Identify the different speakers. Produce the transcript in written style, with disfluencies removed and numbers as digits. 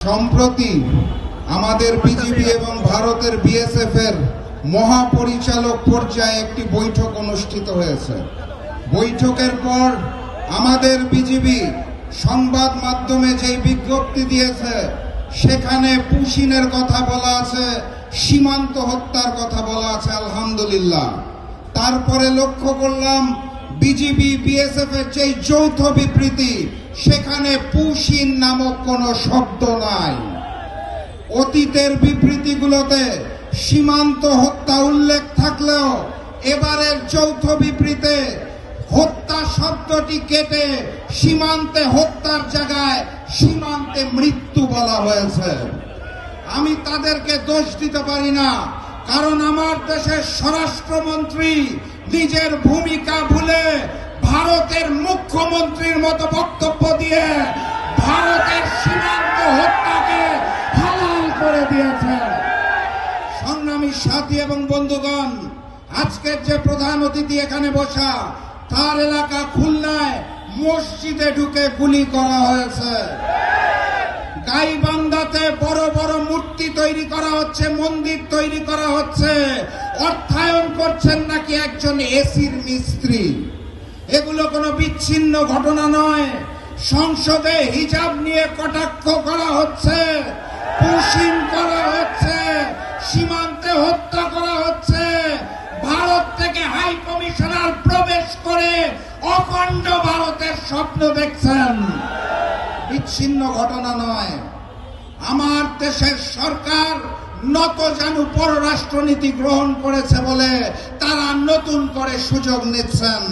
Speaker 1: সম্প্রতি আমাদের বিজিবি এবং ভারতের বিএসএফ এর মহাপরিচালক পর্যায়ে একটি বৈঠক অনুষ্ঠিত হয়েছে। বৈঠকের পর আমাদের বিজিবি সংবাদ মাধ্যমে যে বিজ্ঞপ্তি দিয়েছে সেখানে পুশিনের কথা বলা আছে, সীমান্ত হত্যার কথা বলা আছে। আলহামদুলিল্লাহ। তারপরে লক্ষ্য করলাম বিজিবি বিএসএফ এর যে যৌথ বিবৃতি সেখানে পুশিন নামক কোনো শব্দ নাই। অতীতের বিবৃতিগুলোতে সীমান্ত হত্যা উল্লেখ থাকলেও এবারের যৌথ বিবৃতিতে হত্যা শব্দটি কেটে সীমান্তে হত্যার জায়গায় সীমান্তে মৃত্যু বলা হয়েছে। আমি তাদেরকে দোষ দিতে পারি না, কারণ আমার দেশের স্বরাষ্ট্রমন্ত্রী নিজের ভূমিকা ভুলে ভারতের মুখ্যমন্ত্রীর মতো বক্তব্য দিয়ে ভারতের সীমান্ত হত্যাকে হালাল করে দিয়েছেন। সংগ্রামী সাথী এবং বন্ধুগণ, আজকের যে প্রধান অতিথি এখানে বসা, তার এলাকা খুলনায় মসজিদে ঢুকে গুলি করা হয়েছে। গাইবান্ধাতে বড় বড় মূর্তি তৈরি করা হচ্ছে, মন্দির তৈরি করা হচ্ছে, অর্থায়ন করছেন নাকি একজন এসির মিস্ত্রি। এগুলো কোনো বিচ্ছিন্ন ঘটনা নয়। সংসদে হিজাব নিয়ে কটাক্ষ করা হচ্ছে, পুশিন করা হচ্ছে, সীমান্তে হত্যা করা হচ্ছে। ভারত থেকে হাই কমিশনার প্রবেশ করে অখণ্ড ভারতের স্বপ্ন দেখছেন। বিচ্ছিন্ন ঘটনা নয়। আমার দেশের সরকার নতজানু পররাষ্ট্রনীতি গ্রহণ করেছে বলে তারা নতুন করে সুযোগ নিচ্ছেন।